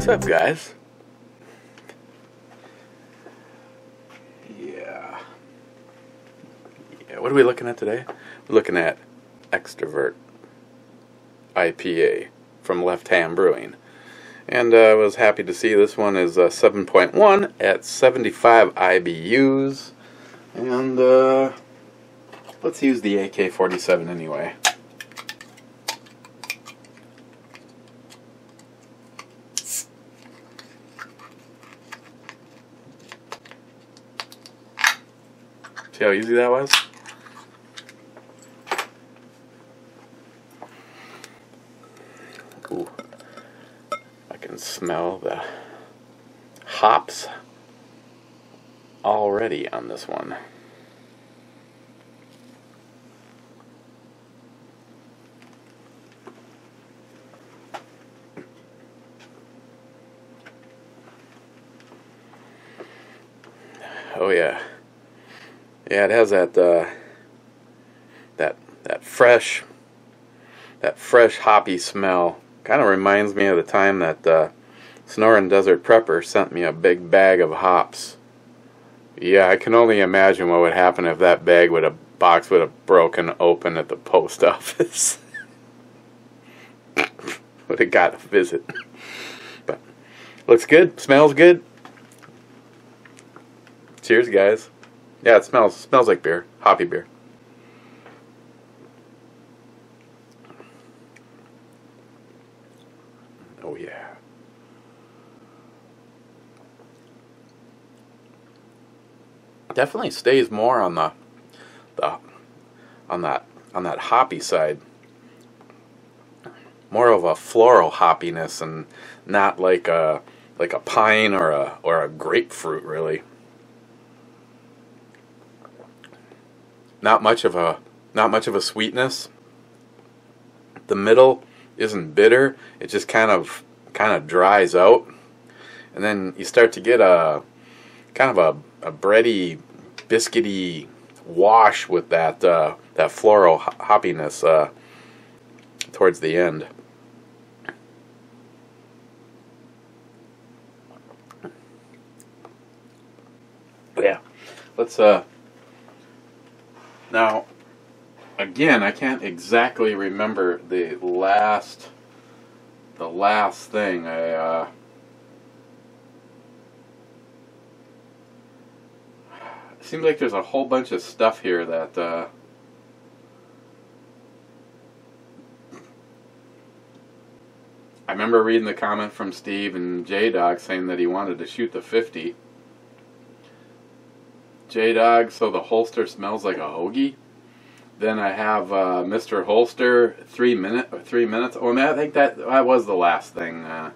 What's up, guys? Yeah, what are we looking at today? We're looking at Extrovert IPA from Left Hand Brewing. And I was happy to see this one is 7.1 at 75 IBUs. And let's use the AK-47 anyway. See how easy that was? Ooh. I can smell the hops already on this one. Oh yeah. Yeah, it has that that fresh hoppy smell. Kind of reminds me of the time that Snoring Desert Prepper sent me a big bag of hops. Yeah, I can only imagine what would happen if that box would have broken open at the post office. Would have got a visit. But looks good, smells good. Cheers, guys. Yeah, it smells like beer, hoppy beer. Oh yeah. Definitely stays more on on that hoppy side. More of a floral hoppiness and not like a pine or a grapefruit really. Not much of a sweetness. The middle isn't bitter. It just kind of dries out, and then you start to get a kind of a bready, biscuity wash with that floral hoppiness towards the end. But yeah, let's now, again, I can't exactly remember the last thing it seems like there's a whole bunch of stuff here that I remember reading the comment from Steve and J-Dog saying that he wanted to shoot the 50. J-Dog, so the holster smells like a hoagie. Then I have Mr. Holster, 3 minutes. Oh, man, I think that was the last thing. The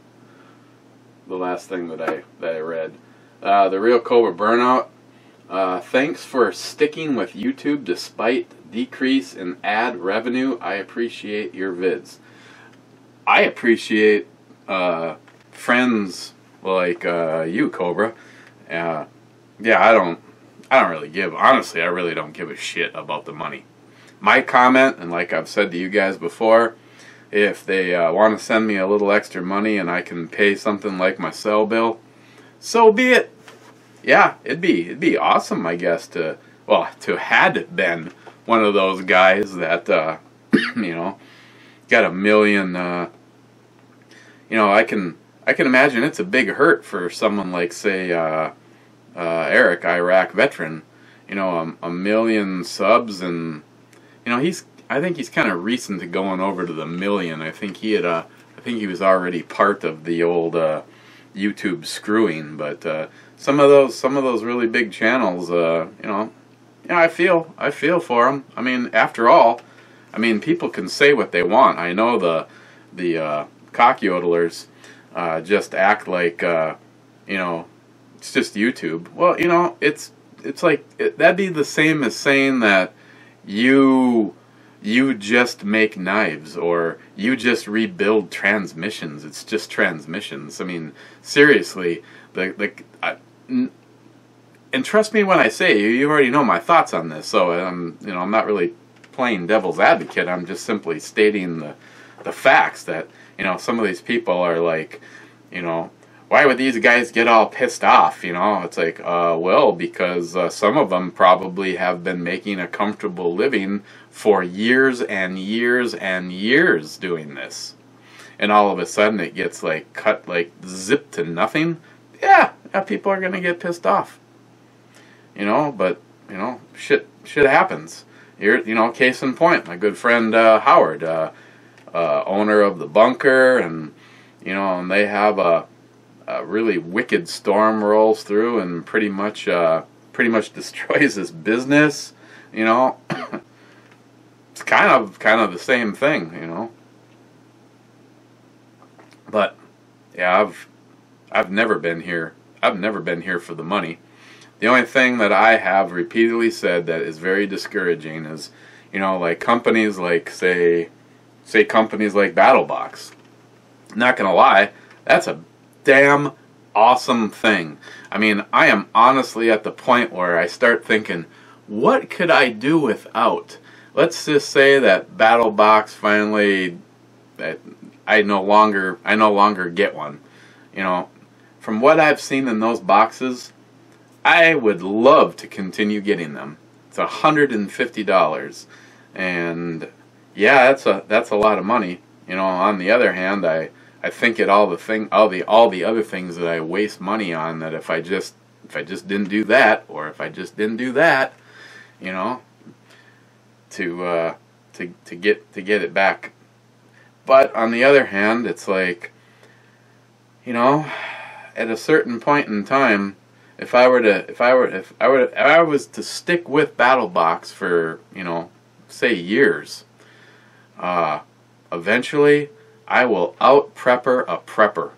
last thing that I read. The Real Cobra Burnout. Thanks for sticking with YouTube despite decrease in ad revenue. I appreciate your vids. I appreciate friends like you, Cobra. Yeah, I don't really give, honestly, I really don't give a shit about the money. My comment, and like I've said to you guys before, if they want to send me a little extra money and I can pay something like my cell bill, so be it. Yeah, it'd be awesome, I guess, to had been one of those guys that you know, got a million. You know, I can imagine it's a big hurt for someone like, say, Eric, Iraq veteran, you know, a million subs, and you know, I think he's kind of recent to going over to the million. I think he was already part of the old YouTube screwing, but some of those really big channels, you know, yeah, I feel for them. I mean, after all, I mean, people can say what they want. I know the cockyodelers just act like you know, it's just YouTube. Well, you know, it's like that'd be the same as saying that you just make knives or you just rebuild transmissions. It's just transmissions. I mean, seriously, and trust me when I say you already know my thoughts on this. So you know, I'm not really playing devil's advocate. I'm just simply stating the facts that, you know, some of these people are like, you know, why would these guys get all pissed off? You know, it's like, well, because some of them probably have been making a comfortable living for years and years and years doing this. And all of a sudden it gets like cut, like zip to nothing. Yeah, people are going to get pissed off. You know, but, you know, shit happens. Here, you know, case in point, my good friend Howard, owner of the Bunker, and, you know, and they have a really wicked storm rolls through and pretty much destroys his business. You know, it's kind of the same thing. You know, but yeah, I've never been here. I've never been here for the money. The only thing that I have repeatedly said that is very discouraging is, you know, like companies like say companies like BattleBox. Not gonna lie, that's a damn awesome thing. I mean, I am honestly at the point where I start thinking, what could I do without? Let's just say that BattleBox finally, that I no longer get one. You know, from what I've seen in those boxes, I would love to continue getting them. It's $150, and yeah, that's a lot of money. You know, on the other hand, I think at all the other things that I waste money on, that if I just didn't do that, or if I just didn't do that, you know, to get it back. But on the other hand, it's like, you know, at a certain point in time, if I was to stick with BattleBox for, you know, say years, eventually I will out-prepper a prepper.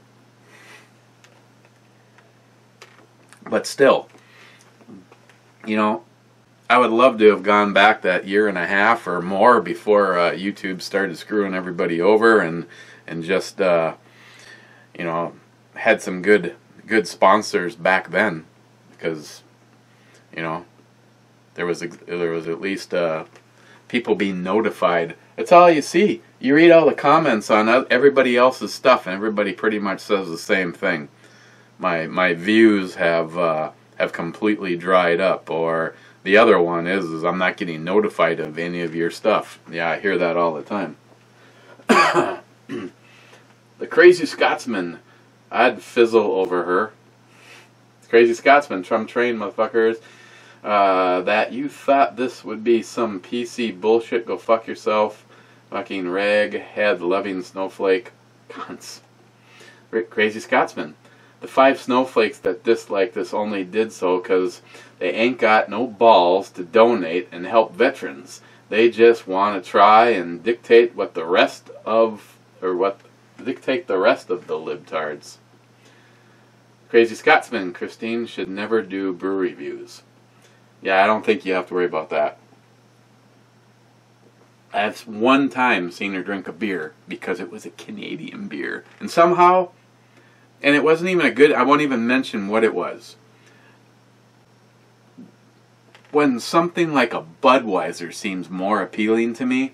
But still, you know, I would love to have gone back that year and a half or more before YouTube started screwing everybody over, and just you know, had some good sponsors back then, because, you know, there was at least people being notified. That's all you see. You read all the comments on everybody else's stuff, and everybody pretty much says the same thing. My views have completely dried up, or the other one is I'm not getting notified of any of your stuff. Yeah, I hear that all the time. The Crazy Scotsman, I'd fizzle over her. Crazy Scotsman, Trump train, motherfuckers. That you thought this would be some PC bullshit. Go fuck yourself. Fucking rag head loving snowflake cunts. Crazy Scotsman. The 5 snowflakes that dislike this only did so because they ain't got no balls to donate and help veterans. They just want to try and dictate the rest of the libtards. Crazy Scotsman, Christine should never do brew reviews. Yeah, I don't think you have to worry about that. I've one time seen her drink a beer because it was a Canadian beer. And somehow, and it wasn't even a good, I won't even mention what it was. When something like a Budweiser seems more appealing to me,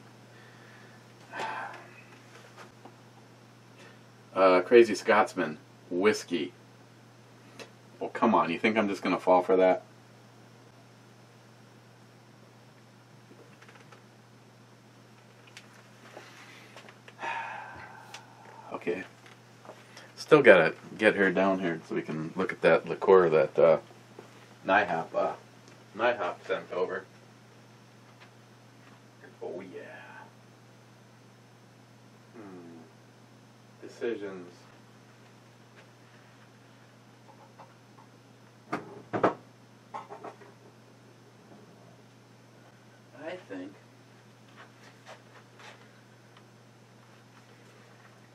Crazy Scotsman, whiskey. Well, come on, you think I'm just going to fall for that? Okay. Still got to get her down here so we can look at that liqueur that Nihop sent over. Oh, yeah. Decisions.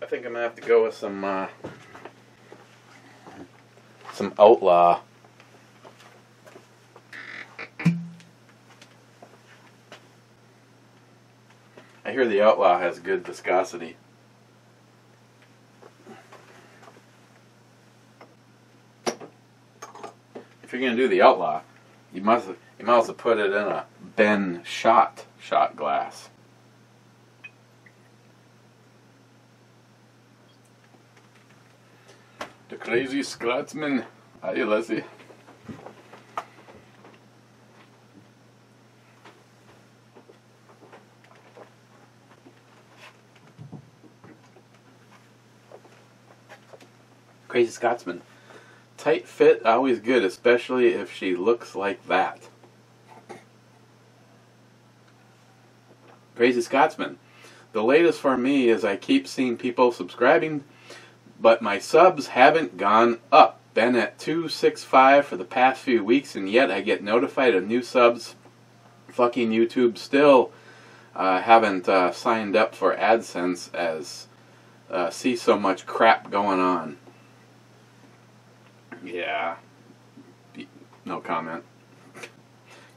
I think I'm gonna have to go with some Outlaw. I hear the Outlaw has good viscosity. If you're gonna do the Outlaw, you might as well put it in a Ben shot glass. The Crazy Scotsman. Hi, Leslie. Crazy Scotsman. Tight fit, always good, especially if she looks like that. Crazy Scotsman. The latest for me is I keep seeing people subscribing, but my subs haven't gone up. Been at 265 for the past few weeks, and yet I get notified of new subs. Fucking YouTube still haven't signed up for AdSense as see so much crap going on. Yeah. No comment.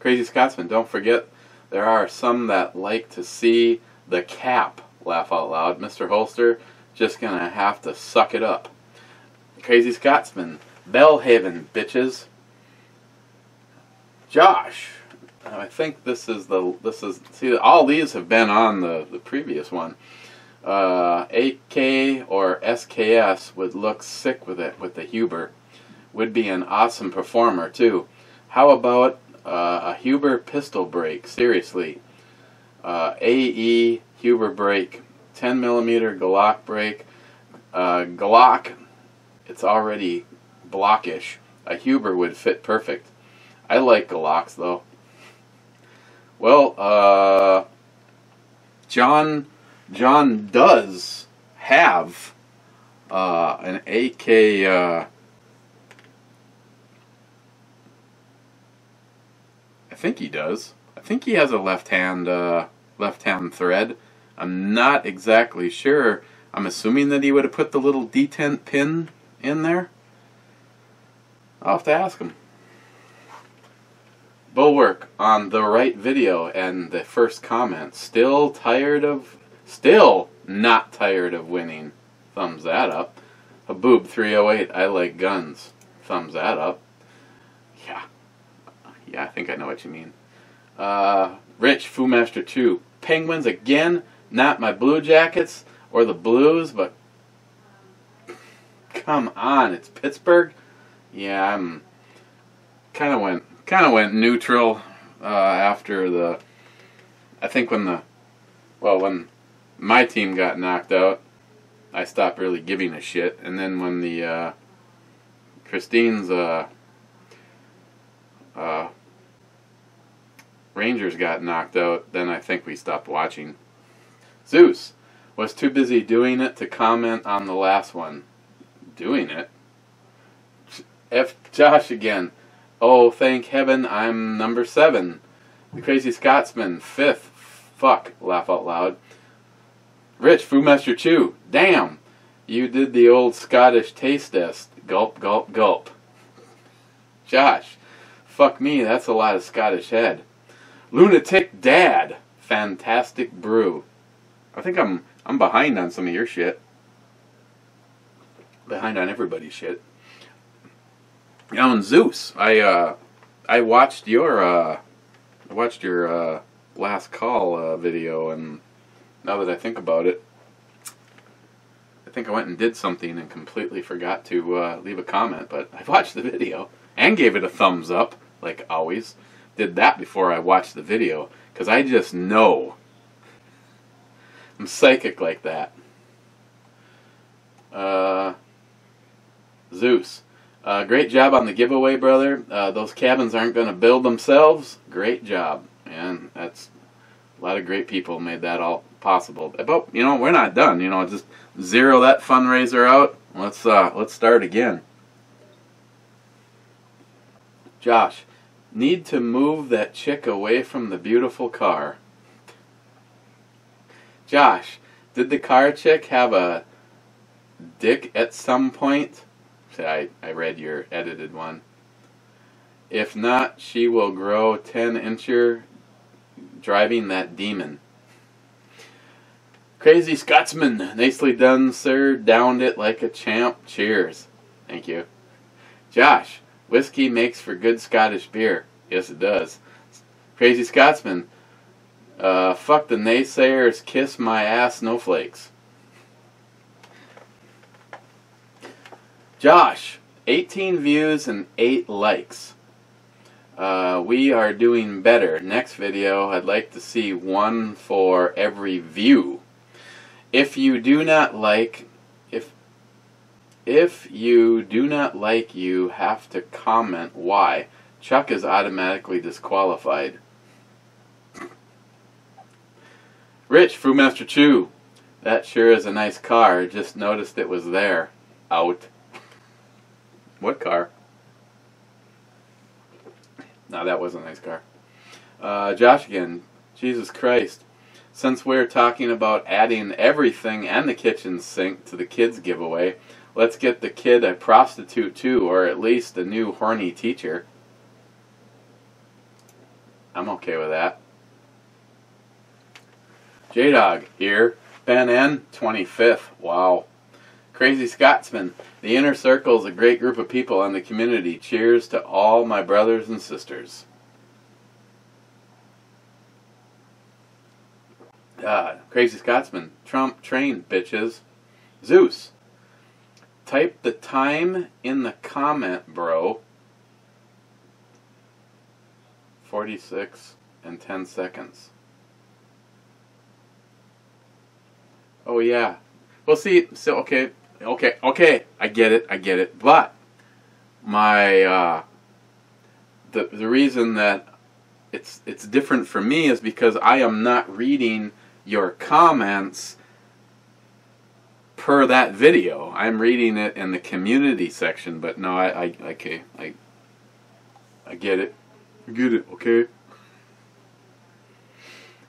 Crazy Scotsman, don't forget there are some that like to see the cap. Laugh out loud. Mr. Holster, just gonna have to suck it up. Crazy Scotsman, Bellhaven, bitches. Josh, I think this is see, all these have been on the previous one. AK or SKS would look sick with it, with the Huber. Would be an awesome performer too. How about a Huber pistol break? Seriously. AE Huber break. 10mm Glock break. Glock, it's already blockish. A Huber would fit perfect. I like Glocks though. Well, John does have an AK. I think he does. I think he has a left hand thread. I'm not exactly sure. I'm assuming that he would have put the little detent pin in there. I'll have to ask him. Bulwark on the right video and the first comment. Still not tired of winning. Thumbs that up. Haboob 308. I like guns. Thumbs that up. Yeah, I think I know what you mean. Rich, Foo Master 2. Penguins again? Not my Blue Jackets or the Blues, but come on, it's Pittsburgh? Yeah, I'm kind of went neutral after the, I think when my team got knocked out, I stopped really giving a shit, and then when the Christine's Rangers got knocked out, then I think we stopped watching. Zeus was too busy doing it to comment on the last one. Doing it? F Josh again. Oh, thank heaven I'm number 7. The Crazy Scotsman, 5th. Fuck. Laugh out loud. Rich, Foodmaster Chew. Damn. You did the old Scottish taste test. Gulp, gulp, gulp. Josh. Fuck me, that's a lot of Scottish head. Lunatic Dad. Fantastic brew. I think I'm behind on some of your shit. Behind on everybody's shit. And Zeus, I watched your last call video, and now that I think about it, I think I went and did something and completely forgot to leave a comment. But I watched the video and gave it a thumbs up, like always. Did that before I watched the video, because I just know. I'm psychic like that. Zeus. Great job on the giveaway, brother. Those cabins aren't going to build themselves. Great job. And that's a lot of great people made that all possible. But, we're not done. Just zero that fundraiser out. Let's start again. Josh. Need to move that chick away from the beautiful car. Josh, did the car chick have a dick at some point? I read your edited one. If not, she will grow 10-incher driving that demon. Crazy Scotsman, nicely done, sir. Downed it like a champ. Cheers. Thank you. Josh, whiskey makes for good Scottish beer. Yes, it does. Crazy Scotsman, fuck the naysayers, kiss my ass, snowflakes. Josh, 18 views and 8 likes. We are doing better. Next video, I'd like to see 1 for every view. If you do not like, if you do not like, you have to comment why. Chuck is automatically disqualified. Rich, Frumaster Chew. That sure is a nice car. Just noticed it was there. Out. What car? No, that was a nice car. Josh again. Jesus Christ. Since we're talking about adding everything and the kitchen sink to the kids giveaway, let's get the kid a prostitute too, or at least a new horny teacher. I'm okay with that. J-Dog here. Ben N, 25th. Wow. Crazy Scotsman. The Inner Circle is a great group of people in the community. Cheers to all my brothers and sisters. Crazy Scotsman. Trump train, bitches. Zeus. Type the time in the comment, bro. 46 and 10 seconds. Oh yeah. Well, see, so okay, I get it. But my the reason that it's different for me is because I am not reading your comments per that video. I'm reading it in the community section. But no, I get it. Okay.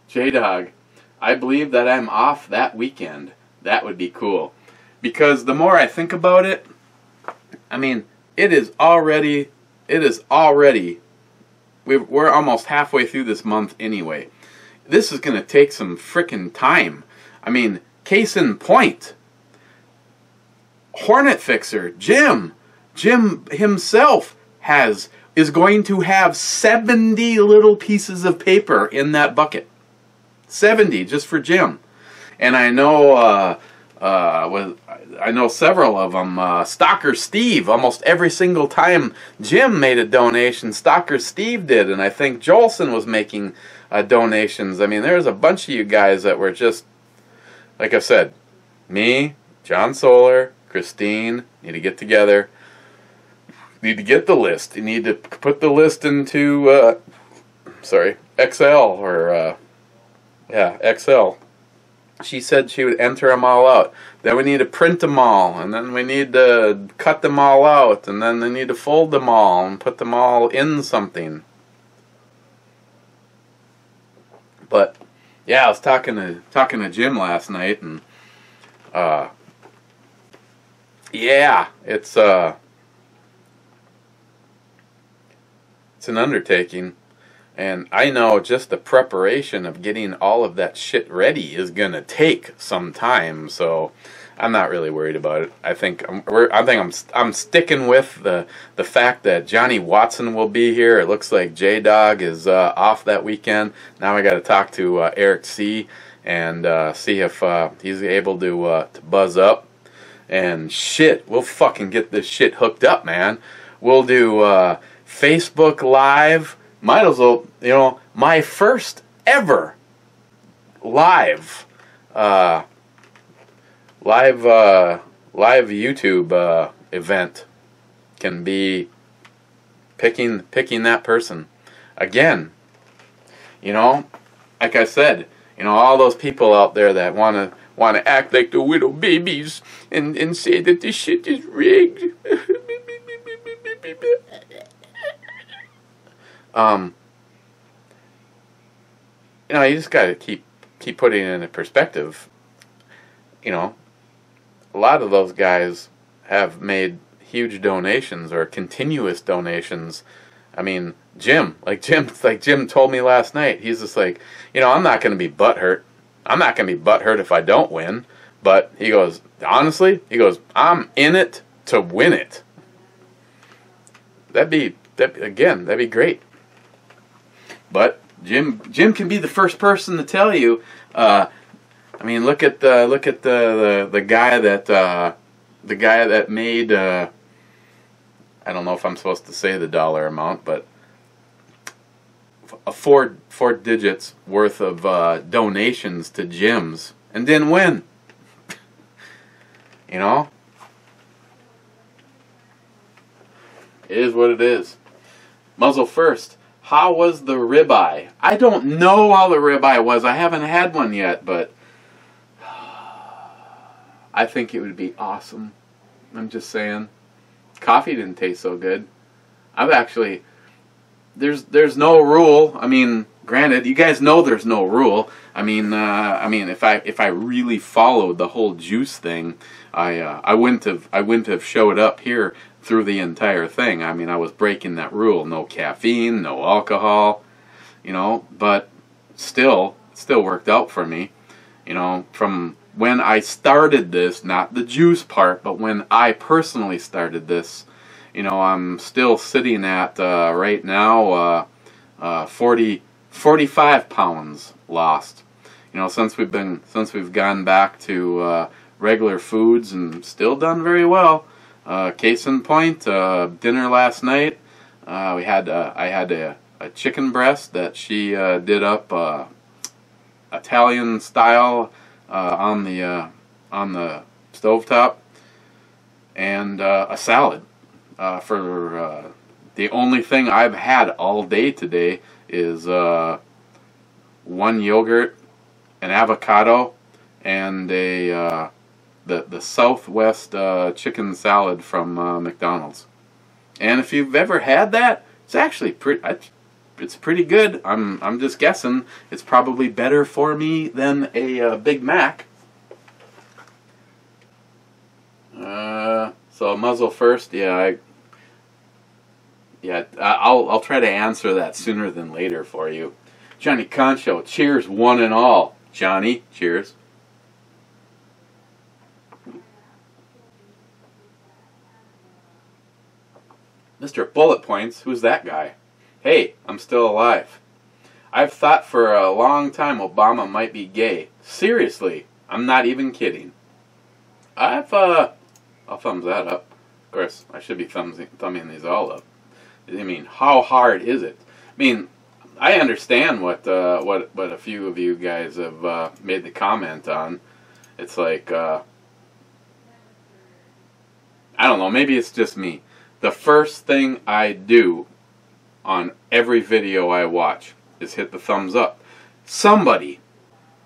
J-Dog. I believe that I'm off that weekend. That would be cool. Because the more I think about it, I mean, we're almost halfway through this month anyway. This is going to take some frickin' time. I mean, case in point, Hornet Fixer, Jim himself is going to have 70 little pieces of paper in that bucket. 70 just for Jim. And I know I know several of them. Stalker Steve, almost every single time Jim made a donation, Stalker Steve did, and I think Jolson was making donations. I mean, there's a bunch of you guys that were just, like I said, me, John Solar, Christine, need to get together. Need to get the list. You need to put the list into, Excel, or, Excel. She said she would enter them all out. Then we need to print them all, and then we need to cut them all out, and then they need to fold them all and put them all in something. But yeah, I was talking to Jim last night, and yeah, it's an undertaking. And I know just the preparation of getting all of that shit ready is gonna take some time, so I'm not really worried about it. I think I'm sticking with the fact that Johnny Watson will be here. It looks like J-Dog is off that weekend. Now I got to talk to Eric C. and see if he's able to buzz up. And shit, we'll fucking get this shit hooked up, man. We'll do Facebook Live. Might as well, my first ever live YouTube event can be picking that person. Again, like I said, all those people out there that want to act like the widow babies and say that this shit is rigged. You just gotta keep putting it into perspective. A lot of those guys have made huge donations or continuous donations. I mean, Jim told me last night, he's just like, I'm not gonna be butthurt. I'm not gonna be butthurt if I don't win. But he goes, honestly, I'm in it to win it. That'd be great. But Jim can be the first person to tell you. I mean, look at the guy that made I don't know if I'm supposed to say the dollar amount, but four digits worth of donations to gyms and didn't win. You know? It is what it is. Muzzle first. How was the ribeye? I don't know how the ribeye was. I haven't had one yet, but I think it would be awesome. I'm just saying. Coffee didn't taste so good. I've actually... There's no rule. I mean, granted, you guys know there's no rule. I mean, if I really followed the whole juice thing, I wouldn't have showed up here through the entire thing. I mean, I was breaking that rule: no caffeine, no alcohol, you know. But still worked out for me, you know. From when I started this, not the juice part, but when I personally started this. You know, I'm still sitting at, right now, 45 pounds lost. You know, since we've gone back to regular foods, and still done very well. Case in point, dinner last night, I had a chicken breast that she did up Italian style on the stovetop, and a salad. For the only thing I've had all day today is one yogurt, an avocado, and the Southwest chicken salad from McDonald's. And if you've ever had that, it's actually it's pretty good. I'm just guessing it's probably better for me than a Big Mac. So muzzle first, yeah. I'll try to answer that sooner than later for you. Johnny Concho, cheers one and all. Johnny, cheers. Mr. Bullet Points, who's that guy? Hey, I'm still alive. I've thought for a long time Obama might be gay. Seriously, I'm not even kidding. I'll thumbs that up. Of course, I should be thumbing these all up. I mean, how hard is it? I mean, I understand what a few of you guys have made the comment on. It's like, I don't know, maybe it's just me. The first thing I do on every video I watch is hit the thumbs up. Somebody,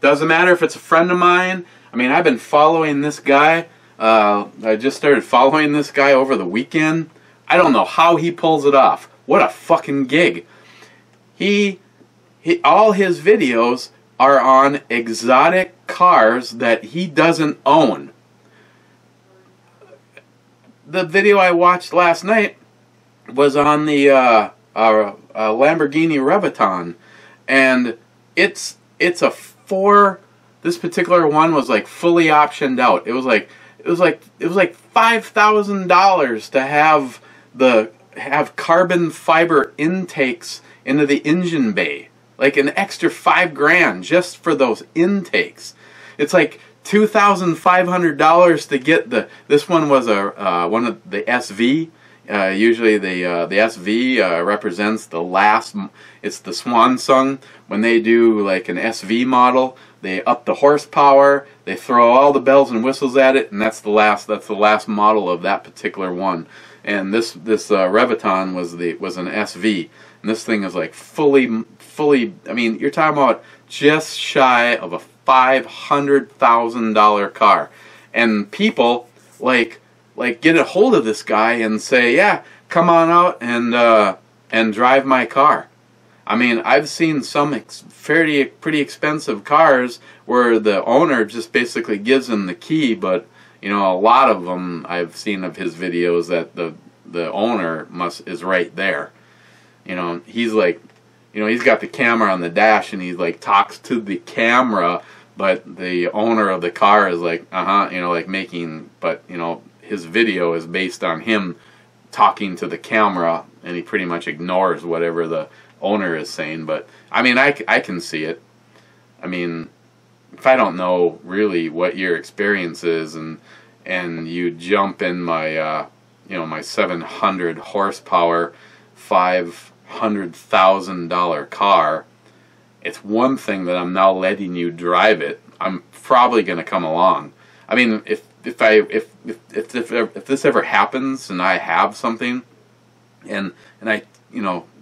doesn't matter if it's a friend of mine. I mean, I've been following this guy. I just started following this guy over the weekend. I don't know how he pulls it off. What a fucking gig. All his videos are on exotic cars that he doesn't own. The video I watched last night was on the Lamborghini Revuelton, and it's a this particular one was like fully optioned out. It was like $5,000 to have carbon fiber intakes into the engine bay, like an extra $5,000 just for those intakes. It's like $2,500 to get this one was one of the SV. Usually the SV represents the last. It's the swan song when they do like an SV model. They up the horsepower. They throw all the bells and whistles at it, and that's the last model of that particular one. And this Revuelton was an SV, and this thing is like fully. I mean, you're talking about just shy of a $500,000 car, and people like get a hold of this guy and say, yeah, come on out and drive my car. I mean, I've seen some pretty expensive cars where the owner just basically gives them the key, but you know, a lot of them I've seen of his videos that the owner is right there. You know, he's like, you know, he's got the camera on the dash and he like talks to the camera, but the owner of the car is like, you know, like making, but you know, his video is based on him talking to the camera, and he pretty much ignores whatever the owner is saying. But I mean, I can see it. I mean, if I don't know really what your experience is, and you jump in my my 700 horsepower, $500,000 car. It's one thing that I'm now letting you drive it. I'm probably going to come along. I mean, if this ever happens and I have something, and I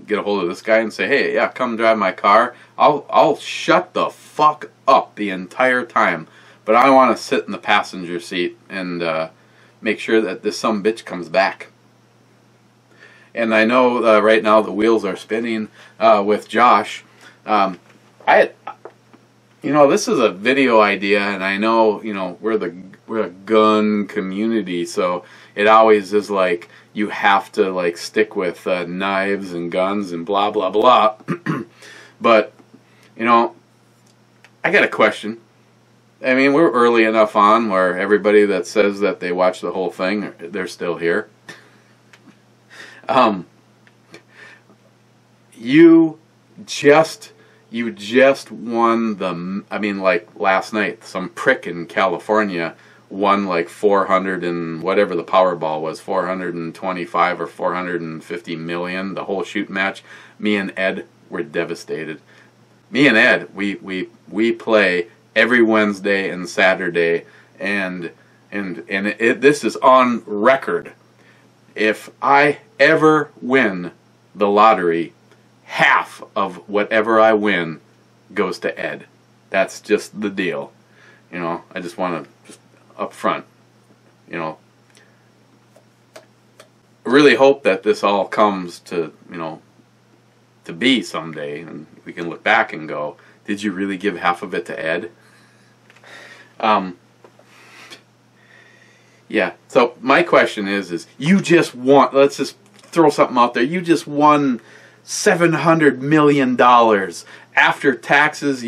get a hold of this guy and say, hey, yeah, come drive my car, I'll shut the fuck up the entire time. But I want to sit in the passenger seat and make sure that this sumbitch comes back. And I know right now the wheels are spinning with Josh. This is a video idea, and I know, we're a gun community, so it always is like you have to like stick with knives and guns and blah blah blah. But I got a question. I mean, we're early enough on where everybody that says that they watch the whole thing, they're still here. You just won like last night, some prick in California won like 400 and whatever the Powerball was, 425 or 450 million, the whole shoot match. Me and Ed were devastated. Me and Ed, we play every Wednesday and Saturday, and this is on record. If I ever win the lottery, half of whatever I win goes to Ed. That's just the deal. I just want to just up front, really hope that this all comes to, to be someday, and we can look back and go, did you really give half of it to Ed? Yeah, so my question is you just won, let's just throw something out there, you just won $700 million. After taxes,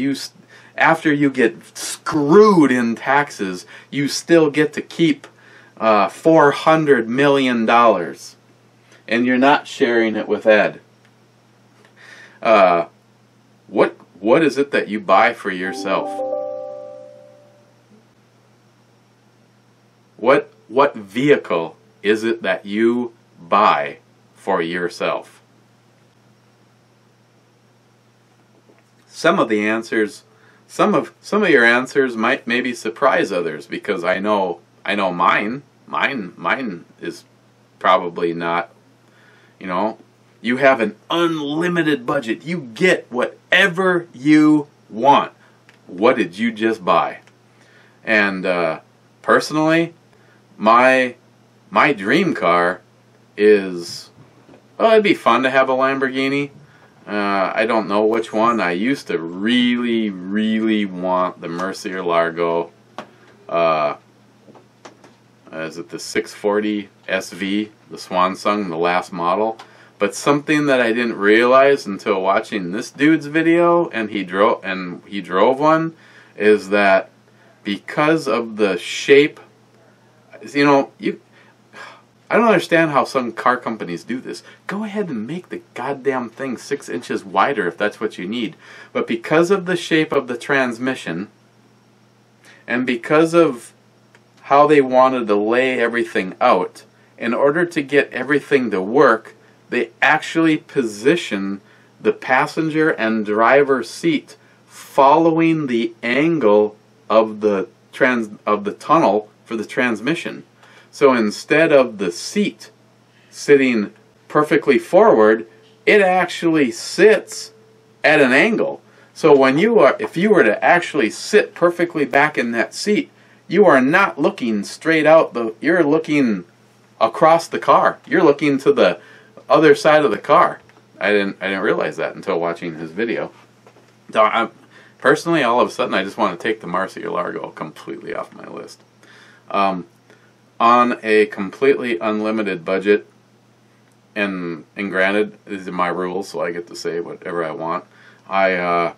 after you get screwed in taxes, you still get to keep $400 million. And you're not sharing it with Ed. What is it that you buy for yourself? What vehicle is it that you buy for yourself? Some of the answers, some of your answers might maybe surprise others, because I know mine is probably not. You have an unlimited budget. You get whatever you want. What did you just buy? And personally, my dream car is, well, it'd be fun to have a Lamborghini. I don't know which one. I used to really, really want the Murcielago. Is it the 640 SV, the Swansung, the last model? But something that I didn't realize until watching this dude's video, and he drove one, is that because of the shape, I don't understand how some car companies do this. Go ahead and make the goddamn thing 6 inches wider if that's what you need. But because of the shape of the transmission, and because of how they wanted to lay everything out, in order to get everything to work, they actually position the passenger and driver seat following the angle of the tunnel for the transmission. So instead of the seat sitting perfectly forward, it actually sits at an angle. So if you were to actually sit perfectly back in that seat, you are not looking straight out. You're looking across the car. You're looking to the other side of the car. I didn't realize that until watching his video. So personally, all of a sudden, I just want to take the Murcielago completely off my list. On a completely unlimited budget, and granted, these are my rules, so I get to say whatever I want. I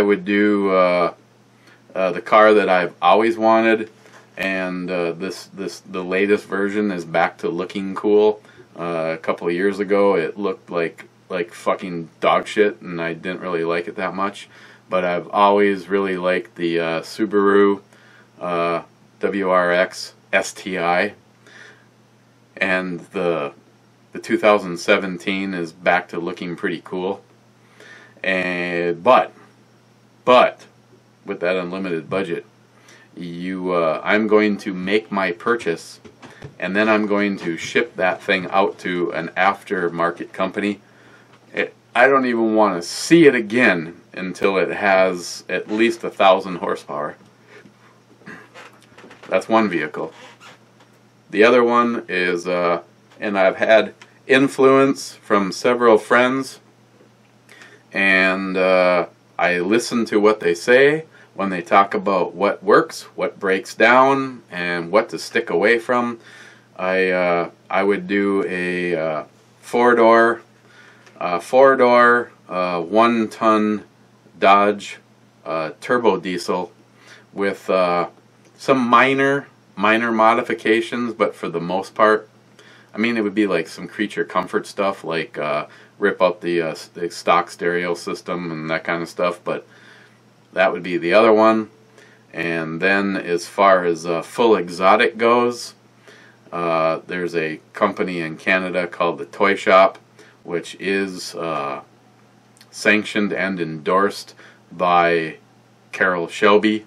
would do the car that I've always wanted, and the latest version is back to looking cool. A couple of years ago, it looked like fucking dog shit, and I didn't really like it that much. But I've always really liked the Subaru WRX STI, and the 2017 is back to looking pretty cool. And but with that unlimited budget, I'm going to make my purchase, and then I'm going to ship that thing out to an aftermarket company. I don't even want to see it again until it has at least 1,000 horsepower. That's one vehicle. The other one is, and I've had influence from several friends, and I listen to what they say when they talk about what works, what breaks down, and what to stick away from. I would do a four-door, 1-ton Dodge turbo diesel with some minor modifications, but for the most part, I mean, it would be like some creature comfort stuff, like rip out the stock stereo system and that kind of stuff, but that would be the other one. And then as far as full exotic goes, there's a company in Canada called the Toy Shop, which is sanctioned and endorsed by Carroll Shelby,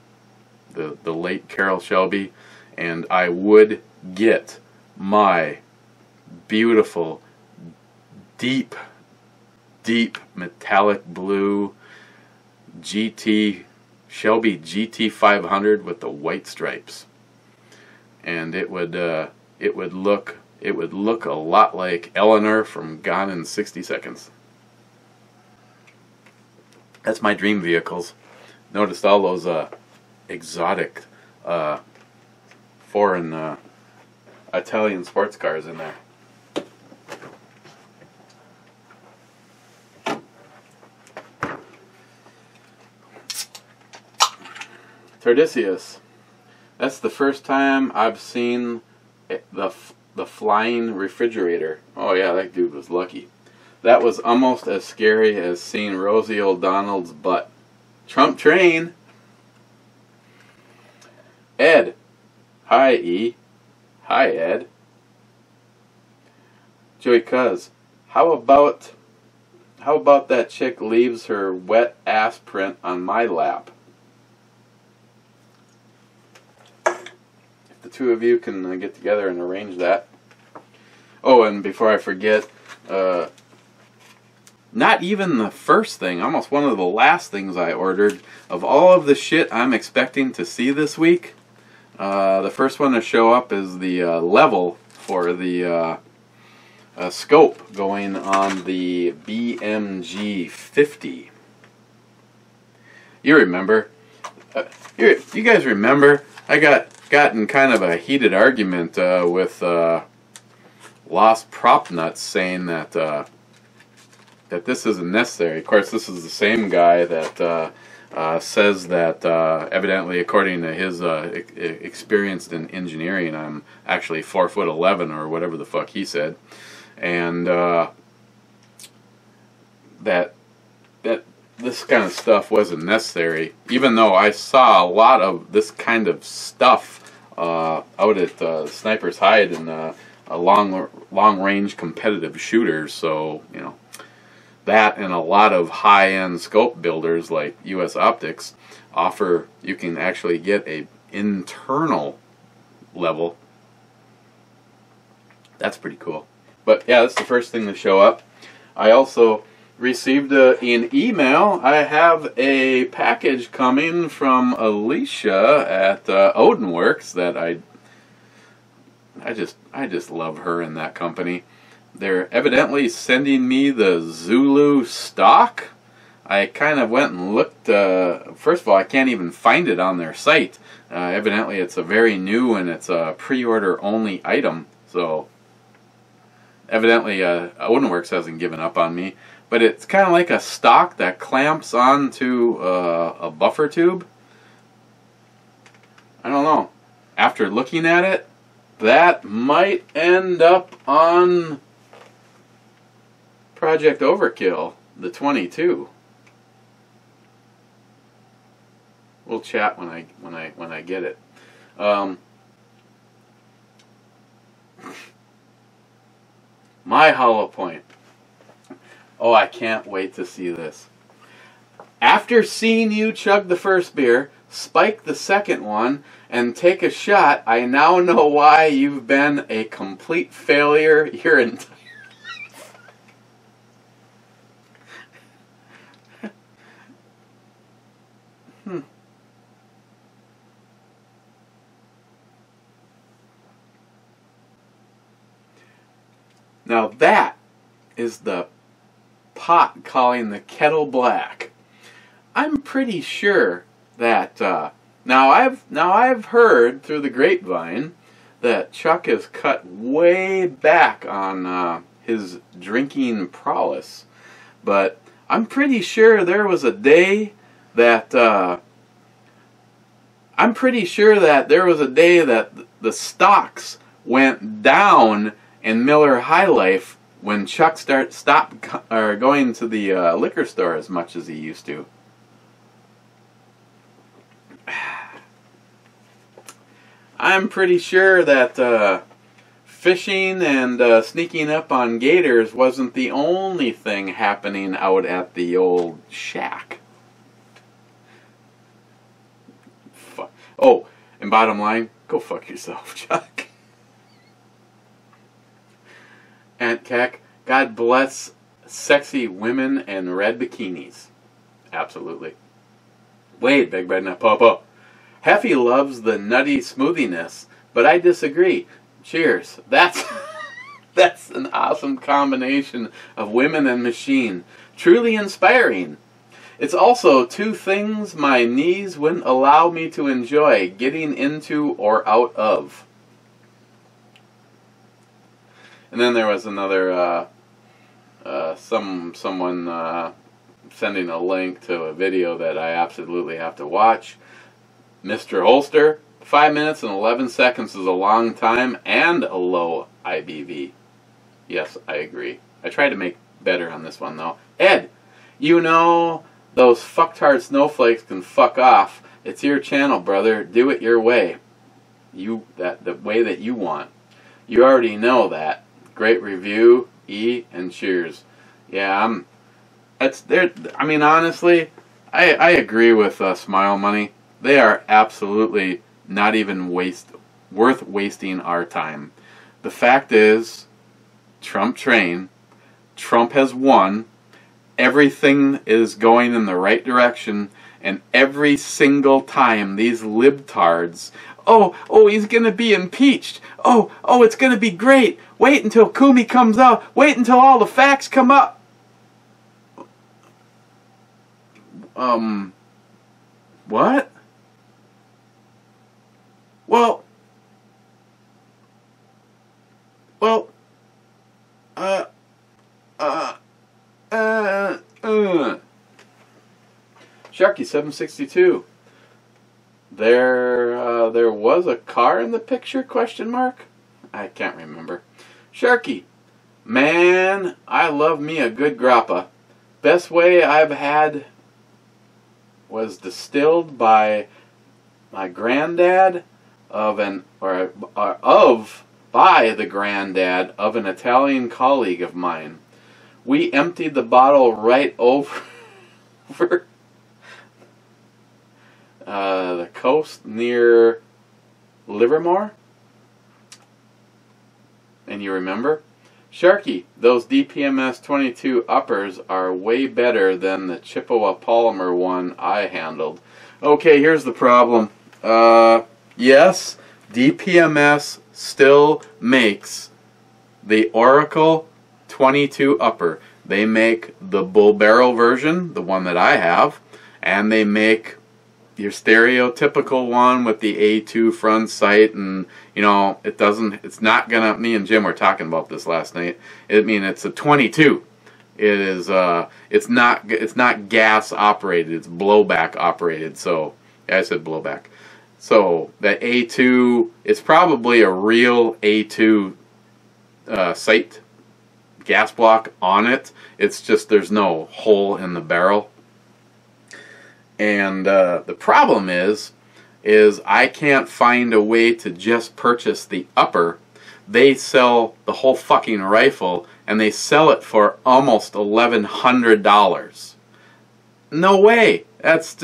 the late Carroll Shelby, and I would get my beautiful, deep metallic blue Shelby GT 500 with the white stripes, and it would look a lot like Eleanor from Gone in 60 Seconds. That's my dream vehicles. Noticed all those exotic foreign Italian sports cars in there. Tordisius. That's the first time I've seen the flying refrigerator. Oh yeah, that dude was lucky. That was almost as scary as seeing Rosie O'Donnell's butt. Trump train. Ed. Hi, E. Hi, Ed. Joey Cuz. How about that chick leaves her wet ass print on my lap? If the two of you can get together and arrange that. Oh, and before I forget, not even the first thing, almost one of the last things I ordered, of all of the shit I'm expecting to see this week, the first one to show up is the level for the scope going on the BMG 50. You remember? You guys remember? I got in kind of a heated argument with Lost Prop Nuts saying that that this isn't necessary. Of course, this is the same guy that says that evidently, according to his experience in engineering, I'm actually 4'11" or whatever the fuck he said, and that this kind of stuff wasn't necessary, even though I saw a lot of this kind of stuff out at Sniper's Hide and a long-range competitive shooters. So, you know, that and a lot of high-end scope builders like US Optics offer, you can actually get a internal level. That's pretty cool. But yeah, that's the first thing to show up. I also received an email. I have a package coming from Alicia at Odinworks that I just love her and that company. They're evidently sending me the Zulu stock. I kind of went and looked. First of all, I can't even find it on their site. Evidently, it's a very new and it's a pre-order only item. So evidently, Odinworks hasn't given up on me. But it's kind of like a stock that clamps onto a buffer tube. I don't know. After looking at it, that might end up on Project Overkill, the 22. We'll chat when I get it. My hollow point. Oh, I can't wait to see this. After seeing you chug the first beer, spike the second one, and take a shot, I now know why you've been a complete failure your entire life. Now that is the pot calling the kettle black. I'm pretty sure that now I've heard through the grapevine that Chuck has cut way back on his drinking prowess, but I'm pretty sure there was a day that the stocks went down in Miller High Life when Chuck stopped going to the liquor store as much as he used to. I'm pretty sure that fishing and sneaking up on gators wasn't the only thing happening out at the old shack. Oh, and bottom line, go fuck yourself, Chuck. Aunt Keck, God bless sexy women and red bikinis. Absolutely. Wade, Big Red Nut Papa. Heffy loves the nutty smoothiness, but I disagree. Cheers. That's an awesome combination of women and machine. Truly inspiring. It's also two things my knees wouldn't allow me to enjoy getting into or out of. And then there was another someone sending a link to a video that I absolutely have to watch. Mr. Holster, 5 minutes and 11 seconds is a long time and a low IBV. Yes, I agree. I tried to make better on this one though. Ed, you know those fucktard snowflakes can fuck off. It's your channel, brother. Do it your way. The way that you want. You already know that. Great review, E, and cheers. Yeah, I mean, honestly, I agree with Smile Money. They are absolutely not even worth wasting our time. The fact is, Trump train, Trump has won, everything is going in the right direction, and every single time these libtards, oh, he's going to be impeached, oh, it's going to be great, wait until Kumi comes out, wait until all the facts come up. What? Well, Sharky 762. There was a car in the picture? Question mark. I can't remember. Sharky, man, I love me a good grappa. Best way I've had was distilled by my granddad by the granddad of an Italian colleague of mine. We emptied the bottle right over the coast near Livermore. And you remember? Sharky, those DPMS 22 uppers are way better than the Chippewa Polymer one I handled. Okay, here's the problem. Yes, DPMS still makes the Oracle 22 upper. They make the Bull Barrel version, the one that I have, and they make your stereotypical one with the A2 front sight, and you know, it's not gonna, me and Jim were talking about this last night. It's a 22. It is it's not gas operated, it's blowback operated. So I said blowback. So that A2, it's probably a real A2 sight gas block on it. It's just there's no hole in the barrel. And the problem is I can't find a way to just purchase the upper. They sell the whole fucking rifle, and they sell it for almost $1,100. No way. That's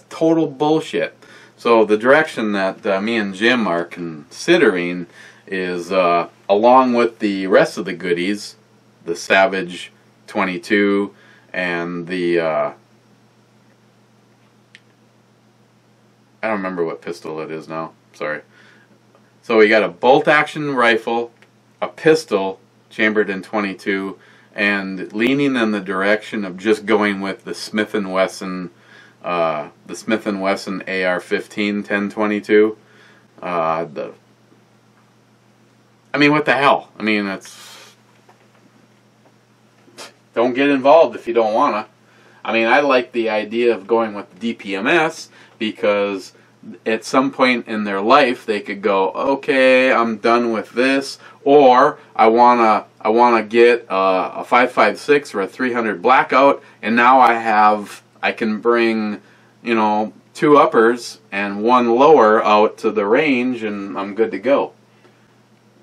total bullshit. So the direction that me and Jim are considering is, along with the rest of the goodies, the Savage 22 and the I don't remember what pistol it is now. Sorry. So we got a bolt-action rifle, a pistol chambered in 22, and leaning in the direction of just going with the Smith & Wesson, AR-15 1022. I mean, what the hell? I mean, don't get involved if you don't wanna. I mean, I like the idea of going with the DPMS because at some point in their life they could go, okay, I'm done with this, or I wanna get a 5.56 or a 300 blackout, and now I can bring, you know, 2 uppers and 1 lower out to the range, and I'm good to go.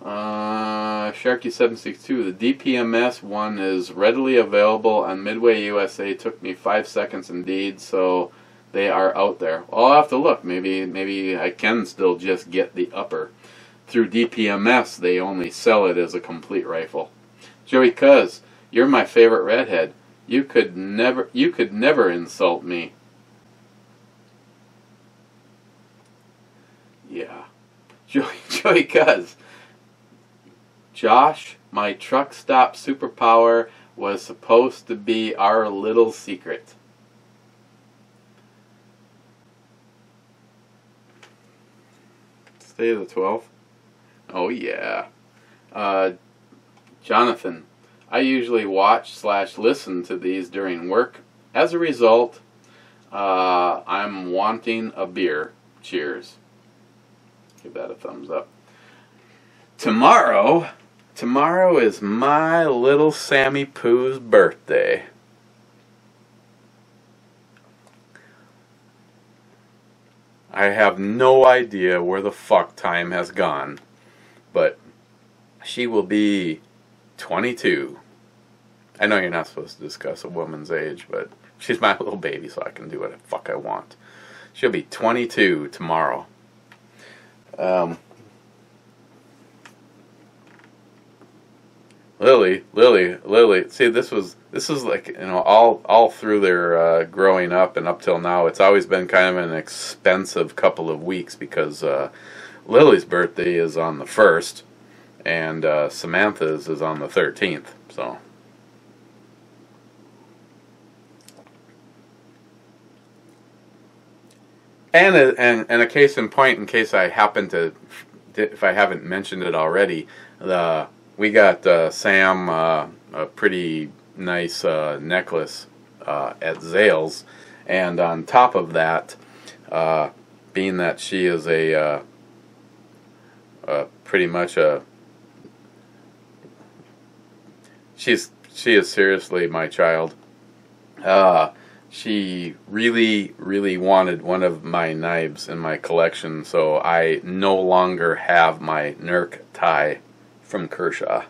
Sharky762, the DPMS one is readily available on Midway USA. Took me 5 seconds indeed, so they are out there. I'll have to look. Maybe I can still just get the upper. Through DPMS, they only sell it as a complete rifle. Joey Cuz, you're my favorite redhead. You could never insult me. Yeah. Joey Cuz. Josh, my truck stop superpower was supposed to be our little secret. Stay of the 12th? Oh yeah. Jonathan, I usually watch/listen to these during work. As a result, I'm wanting a beer. Cheers. Give that a thumbs up. Tomorrow is my little Sammy Pooh's birthday. I have no idea where the fuck time has gone, but she will be 22. I know you're not supposed to discuss a woman's age, but she's my little baby, so I can do what the fuck I want. She'll be 22 tomorrow. Lily. See, this is like, you know, all through their growing up and up till now, it's always been kind of an expensive couple of weeks because Lily's birthday is on the 1st and Samantha's is on the 13th. So, and a case in point, in case I happen to, if I haven't mentioned it already, we got Sam a pretty nice necklace at Zales, and on top of that, being that she is a pretty much she is seriously my child. She really wanted one of my knives in my collection, so I no longer have my Nerk tie from Kershaw.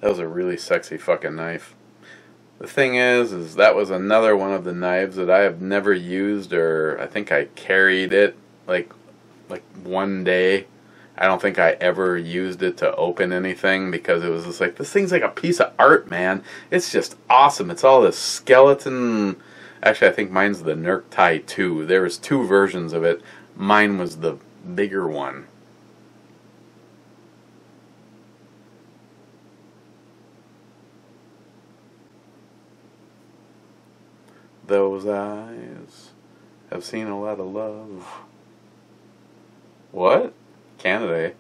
That was a really sexy fucking knife. The thing is that was another one of the knives that I have never used, or I think I carried it like one day. I don't think I ever used it to open anything because it was just like, this thing's like a piece of art, man. It's just awesome. It's all this skeleton. Actually, I think mine's the Nerk Tie 2. There was 2 versions of it. Mine was the bigger one. Those eyes have seen a lot of love. What? Canada, eh?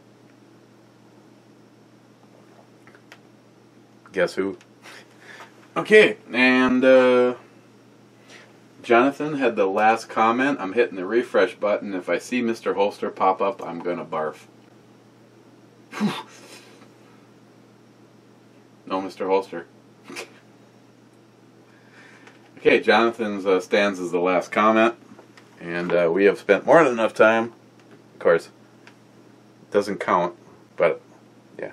Guess who? Okay, and Jonathan had the last comment. I'm hitting the refresh button. If I see Mr. Holster pop up, I'm gonna barf. No, Mr. Holster. Okay, Jonathan's stands as the last comment. And we have spent more than enough time. Of course, it doesn't count, but yeah.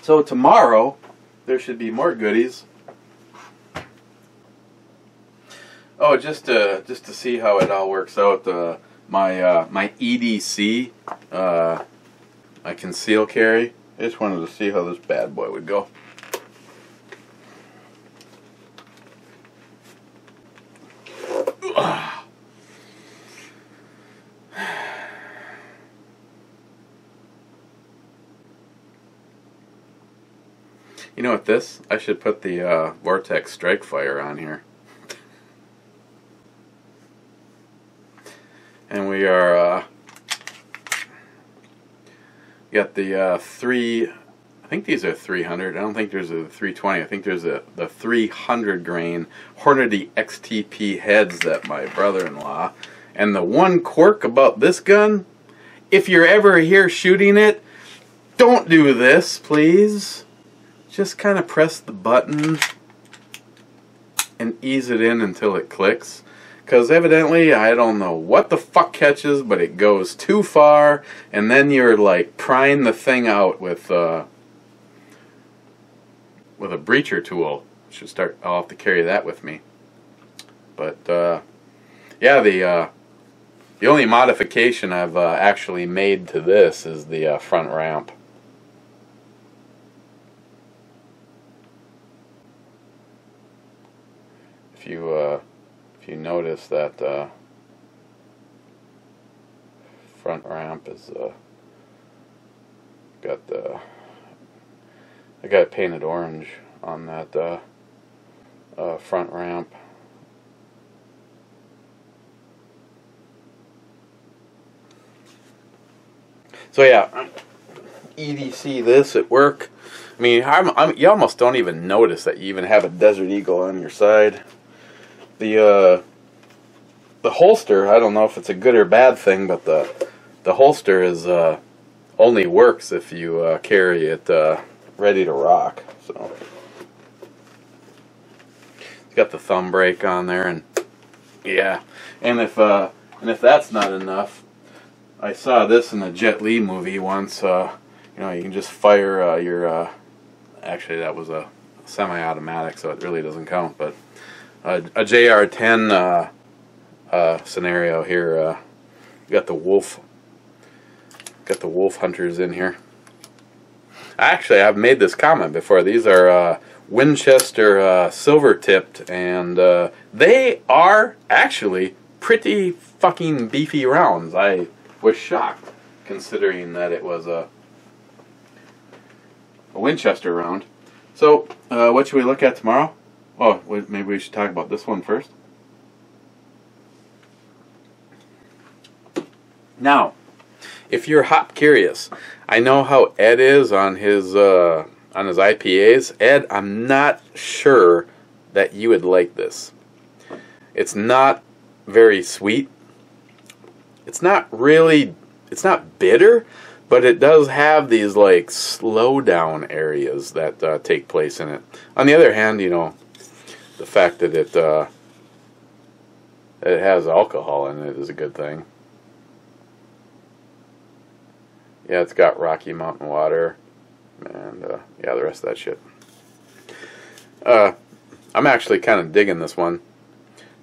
So tomorrow, there should be more goodies. Oh, just to see how it all works out, my EDC, my conceal carry. I just wanted to see how this bad boy would go. You know what this? I should put the Vortex Strike Fire on here. And we are got the three. I think these are 300. I don't think there's a 320. I think there's the 300 grain Hornady XTP heads that my brother-in-law. And the one quirk about this gun, if you're ever here shooting it, don't do this, please. Just kind of press the button and ease it in until it clicks. Because evidently, I don't know what the fuck catches, but it goes too far, and then you're like prying the thing out with a breacher tool. I'll have to carry that with me. But yeah, the only modification I've actually made to this is the front ramp. If you notice that front ramp is I got it painted orange on that front ramp. So yeah, EDC this at work. I mean, you almost don't even notice that you even have a Desert Eagle on your side. The holster, I don't know if it's a good or bad thing, but the holster is only works if you carry it ready to rock. So it's got the thumb brake on there, and yeah, and if that's not enough, I saw this in a Jet Li movie once. You know, you can just fire your. Actually, that was a semi-automatic, so it really doesn't count, but. A JR-10 scenario here. Got the wolf hunters in here. Actually, I've made this comment before. These are Winchester silver tipped, and they are actually pretty fucking beefy rounds. I was shocked considering that it was a Winchester round. So, what should we look at tomorrow? Oh, maybe we should talk about this one first. Now, if you're hop curious, I know how Ed is on his IPAs. Ed, I'm not sure that you would like this. It's not very sweet. It's not bitter, but it does have these like slow down areas that take place in it. On the other hand, you know, the fact that it has alcohol in it is a good thing. Yeah, it's got Rocky Mountain water, and yeah, the rest of that shit. I'm actually kind of digging this one,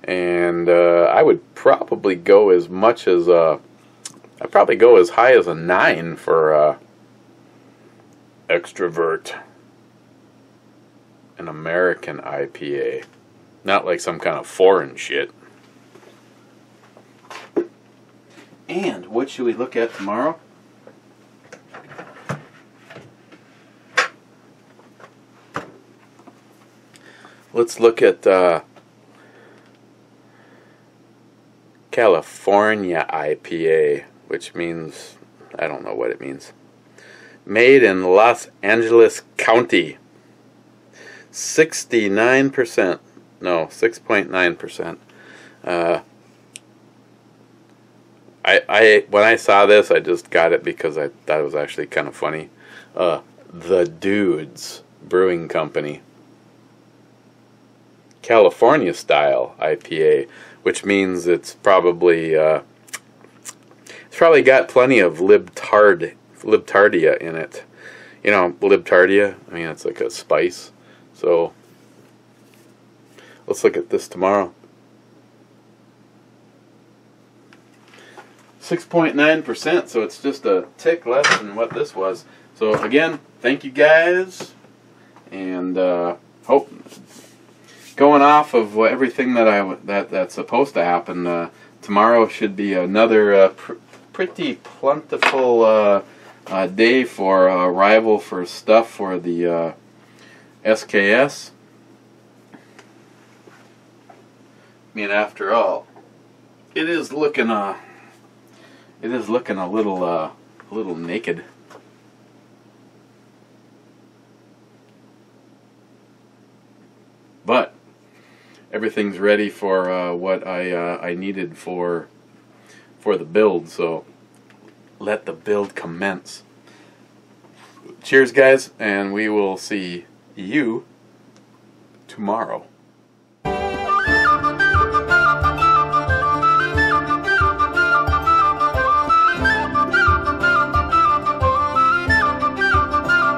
and I would probably go as much as I'd probably go as high as a 9 for Extrovert an American IPA. Not like some kind of foreign shit. And what should we look at tomorrow? Let's look at California IPA, which means, I don't know what it means. Made in Los Angeles County. 69%. No, 6.9%. When I saw this, I just got it because I thought it was actually kind of funny. The Dudes Brewing Company. California style IPA which means it's probably got plenty of libtardia in it. You know, libtardia, I mean, it's like a spice. So let's look at this tomorrow. 6.9%, so it's just a tick less than what this was. So again, thank you guys, and hope, going off of everything that that's supposed to happen, tomorrow should be another pretty plentiful day for arrival for stuff for the SKS. I mean, after all, it is looking a little naked. But everything's ready for what I needed for the build, so let the build commence. Cheers, guys, and we will see you tomorrow.